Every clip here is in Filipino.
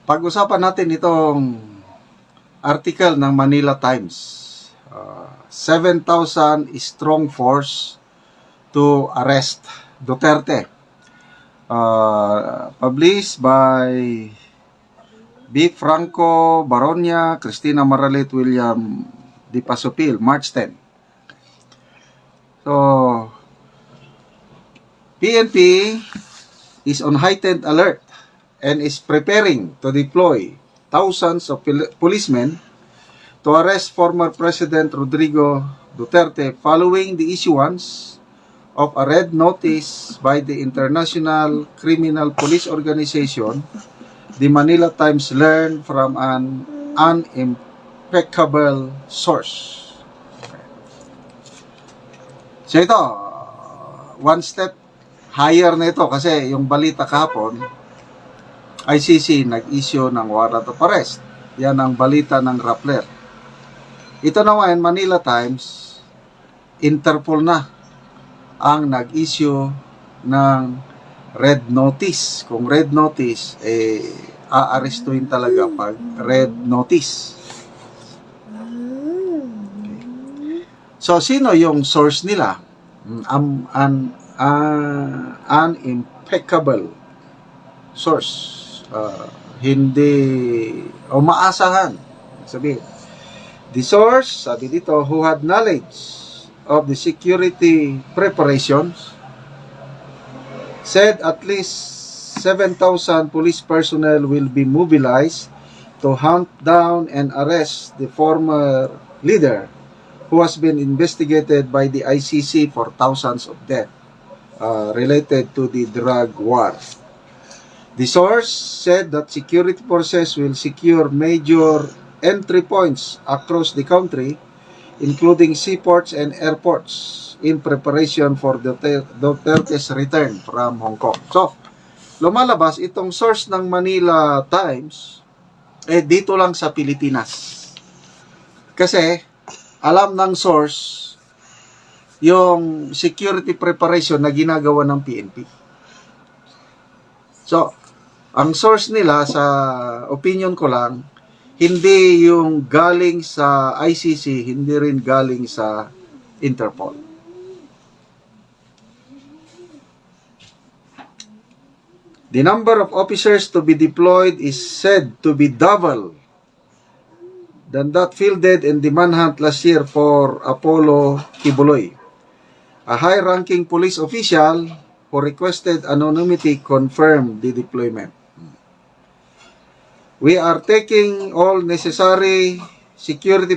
Pag-usapan natin itong article ng Manila Times. 7,000 strong force to arrest Duterte. Published by B. Franco Baronia, Cristina Maralit, William Di Pasupil, March 10. So, PNP is on heightened alert and is preparing to deploy thousands of policemen to arrest former President Rodrigo Duterte following the issuance of a red notice by the International Criminal Police Organization. The Manila Times learned from an impeccable source. So ito, one step higher na ito kasi yung balita kahapon, ICC nag-issue ng warrant of arrest. Yan ang balita ng Rappler. Ito naman, Manila Times, Interpol na ang nag-issue ng red notice. Kung red notice, aarestuhin talaga pag red notice. Okay. So, sino yung source nila? An impeccable source. Hindi o maasahan. Sabihin. The source, sabi dito, who had knowledge of the security preparations, said at least 7,000 police personnel will be mobilized to hunt down and arrest the former leader who has been investigated by the ICC for thousands of deaths related to the drug war. The source said that security forces will secure major entry points across the country, including seaports and airports, in preparation for Duterte's return from Hong Kong. So, lumalabas itong source ng Manila Times, dito lang sa Pilipinas. Kasi, alam ng source, yung security preparation na ginagawa ng PNP. So, ang source nila, sa opinion ko lang, hindi yung galing sa ICC, hindi rin galing sa Interpol. The number of officers to be deployed is said to be double than that fielded in the manhunt last year for Apollo Kibuloy. A high-ranking police official who requested anonymity confirmed the deployment. We are taking all necessary security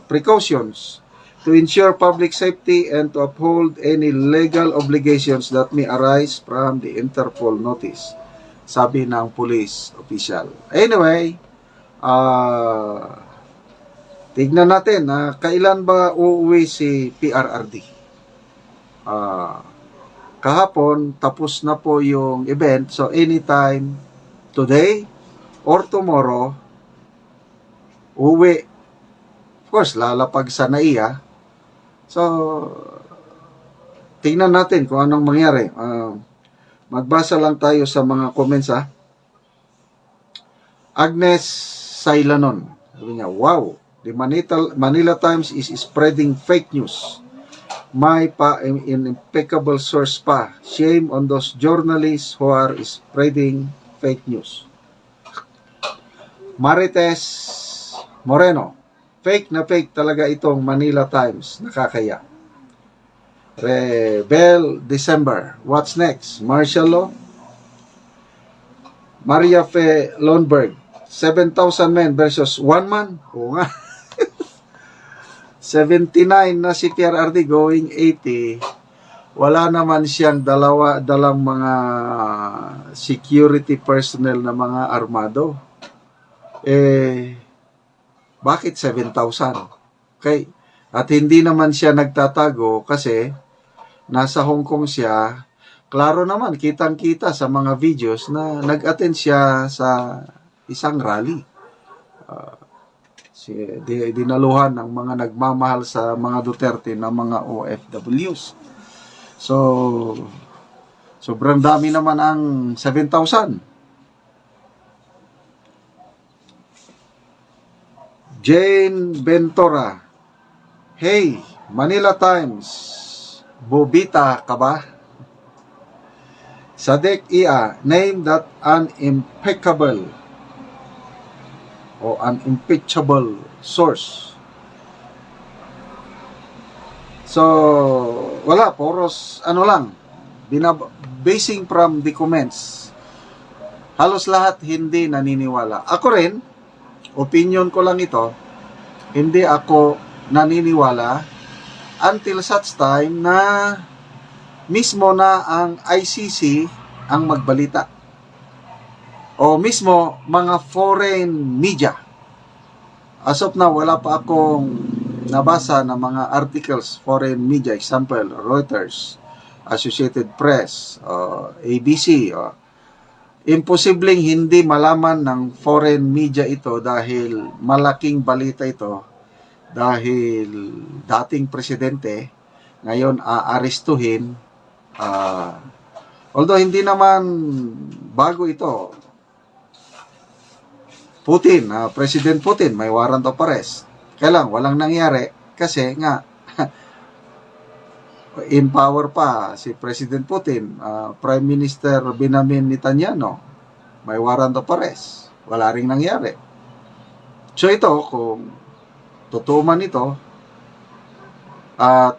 precautions to ensure public safety and to uphold any legal obligations that may arise from the Interpol notice, sabi ng police official. Anyway, tignan natin kailan ba uuwi si PRRD. Kahapon, tapos na po yung event, so anytime today or tomorrow, uwi. Of course, lalapag sa NAIA. So, tingnan natin kung anong mangyari. Magbasa lang tayo sa mga comments, Agnes Sailanon. Sabi niya, wow, the Manila Times is spreading fake news. May impeccable source pa. Shame on those journalists who are spreading fake news. Marites Moreno, fake na fake talaga itong Manila Times, nakakaya. Rebel December, what's next? Martial law? Maria Fe Lundberg, 7,000 men versus 1 man? Oo nga. 79 na si PRRD going 80. Wala naman siyang dalang mga security personnel na mga armado. Bakit 7,000? Okay. At hindi naman siya nagtatago kasi nasa Hong Kong siya. Klaro naman, kitang-kita sa mga videos na nag-attend siya sa isang rally. Dinaluhan ng mga nagmamahal sa mga Duterte na mga OFWs. So, sobrang dami naman ang 7,000. Jane Ventura. Hey, Manila Times. Bobita ka ba? Sadek Ia, name that an impeccable o unimpeachable source. So, wala, poros ano lang, basing from the comments, halos lahat hindi naniniwala. Ako rin, opinion ko lang ito, hindi ako naniniwala until such time na mismo na ang ICC ang magbalita o mismo mga foreign media. As of now, wala pa akong nabasa na mga articles, foreign media, example, Reuters, Associated Press, ABC. Imposibleng hindi malaman ng foreign media ito dahil malaking balita ito dahil dating presidente ngayon aarestuhin. Although hindi naman bago ito, Putin, President Putin, may warrant of arrest. Kaya lang, walang nangyari kasi nga in power pa si President Putin, Prime Minister Benjamin Netanyahu, may warrant of arrest. Wala ring nangyari. So ito, kung totoo man ito, at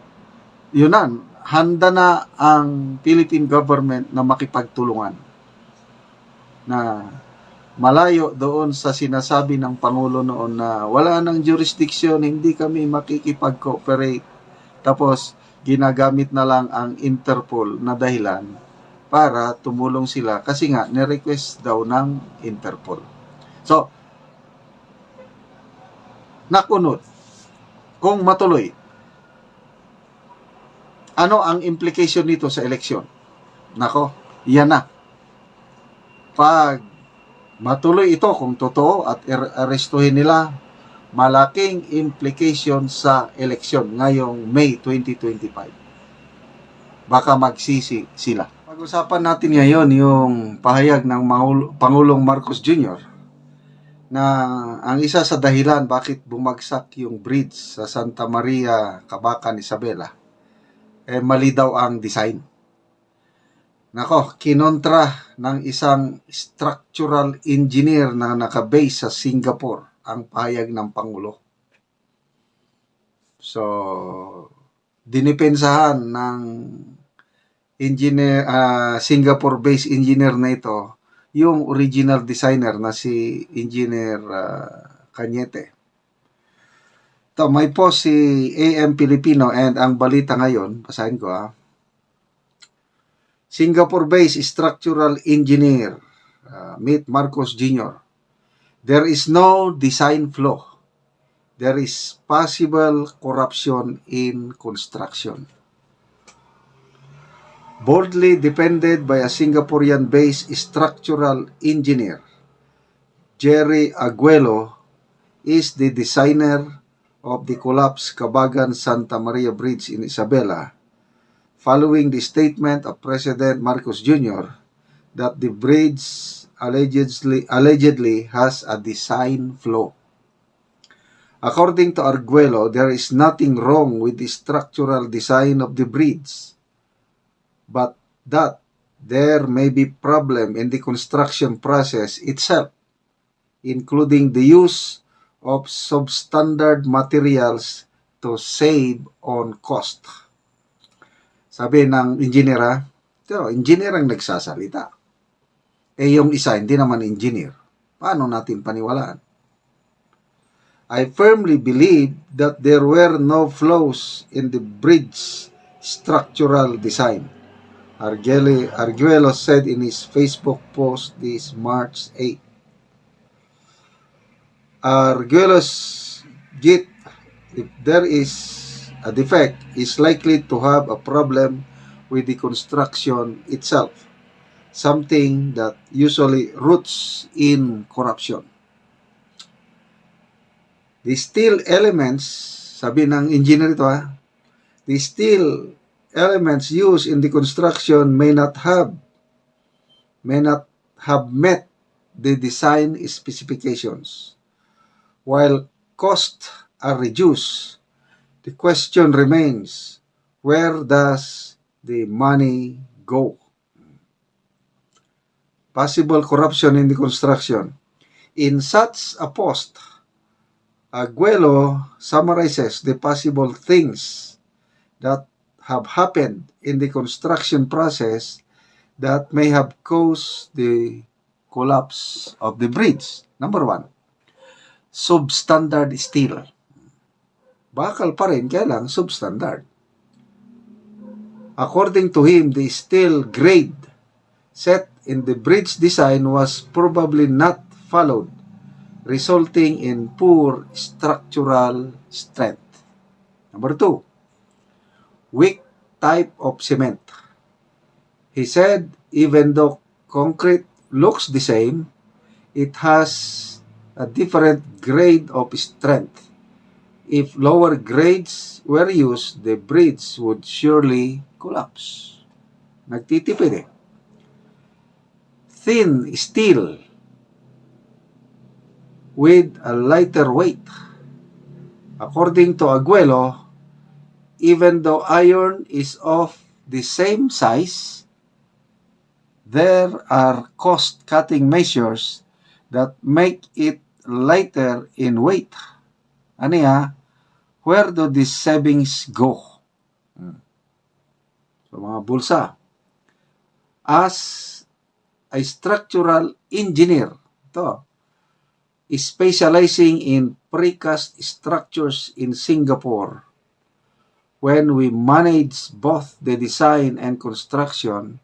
yun na, handa na ang Philippine government na makipagtulungan na malayo doon sa sinasabi ng Pangulo noon na wala nang jurisdiction, hindi kami makikipag-cooperate. Tapos, ginagamit na lang ang Interpol na dahilan para tumulong sila kasi nga, nirequest daw ng Interpol. So, nakunot, kung matuloy, ano ang implication nito sa eleksyon? Nako, yan na. Pag matuloy ito kung totoo at arestuhin nila, malaking implication sa eleksyon ngayong May 2025. Baka magsisi sila. Pag-usapan natin ngayon yung pahayag ng Pangulong Marcos Jr. na ang isa sa dahilan bakit bumagsak yung bridge sa Santa Maria, Cabacan, Isabela, mali daw ang design. Nako, kinontra ng isang structural engineer na nakabase sa Singapore ang pahayag ng Pangulo. So, dinipensahan ng engineer, Singapore-based engineer na ito, yung original designer na si Engineer Cañete. Ito, may post si AM Filipino and ang balita ngayon, basahin ko Singapore-based structural engineer, meet Marcos Jr. There is no design flaw. There is possible corruption in construction. Boldly defended by a Singaporean-based structural engineer, Jerry Aguelo is the designer of the collapsed Cabagan Santa Maria Bridge in Isabela, following the statement of President Marcos Jr. that the bridge allegedly has a design flaw. According to Arguello, there is nothing wrong with the structural design of the bridge, but that there may be problem in the construction process itself, including the use of substandard materials to save on cost. Sabi ng engineer, engineer ang nagsasalita. Yung isa, hindi naman engineer. Paano natin paniwalaan? I firmly believe that there were no flaws in the bridge structural design, Arguello said in his Facebook post this March 8. Arguello's git, if there is a defect, is likely to have a problem with the construction itself, something that usually roots in corruption. The steel elements, sabi ng engineer ito the steel elements used in the construction may not have met the design specifications. While costs are reduced, the question remains, where does the money go? Possible corruption in the construction. In such a post, Aguelo summarizes the possible things that have happened in the construction process that may have caused the collapse of the bridge. Number 1, substandard steel. Bakal pa rin, kaya lang substandard. According to him, the steel grade set in the bridge design was probably not followed, resulting in poor structural strength. Number 2, weak type of cement. He said even though concrete looks the same, it has a different grade of strength. If lower grades were used, the bridge would surely collapse. Nagtitipid eh. Thin steel with a lighter weight. According to Aguelo, even though iron is of the same size, there are cost-cutting measures that make it lighter in weight. Ano ya? Where do these savings go? So, mga bulsa. As a structural engineer, specializing in precast structures in Singapore, when we manage both the design and construction,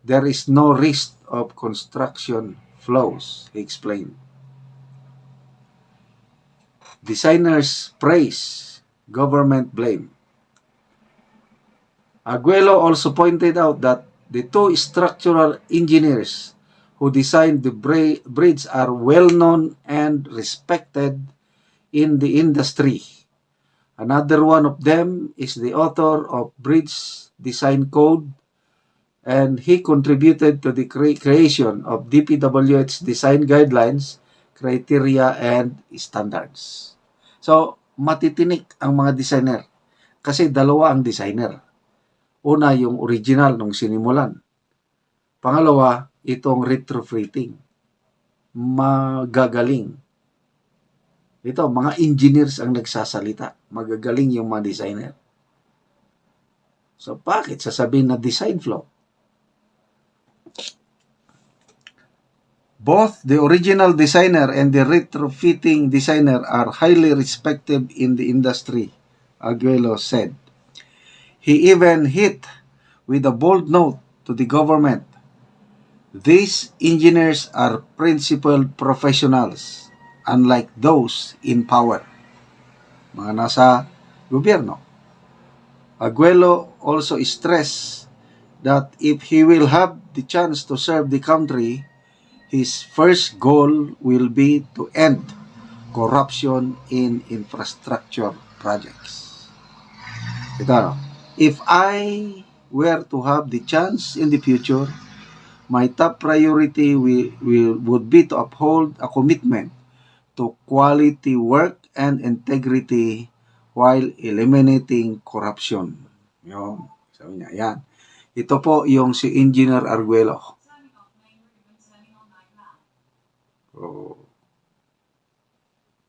there is no risk of construction flaws, he explained. Designers praise, government blame. Aguelo also pointed out that the two structural engineers who designed the bridge are well known and respected in the industry. Another one of them is the author of Bridge Design Code, and he contributed to the creation of DPWH design guidelines, criteria, and standards. So, matitinik ang mga designer kasi dalawa ang designer. Una, yung original nung sinimulan. Pangalawa, itong retrofitting. Magagaling. Ito, mga engineers ang nagsasalita. Magagaling yung mga designer. So, bakit sasabihin na design flaw? Both the original designer and the retrofitting designer are highly respected in the industry, Aguelo said. He even hit with a bold note to the government. These engineers are principled professionals, unlike those in power. Mga nasa gobyerno. Aguelo also stressed that if he will have the chance to serve the country, his first goal will be to end corruption in infrastructure projects. Ito, if I were to have the chance in the future, my top priority would be to uphold a commitment to quality work and integrity while eliminating corruption. Yung, sabi niya, yan. Ito po yung si Engineer Aguelo.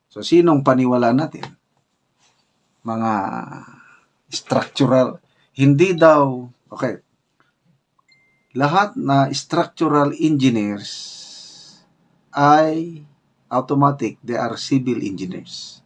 So, sinong paniwala natin? Mga structural, hindi daw, okay, lahat na structural engineers ay automatic, they are civil engineers.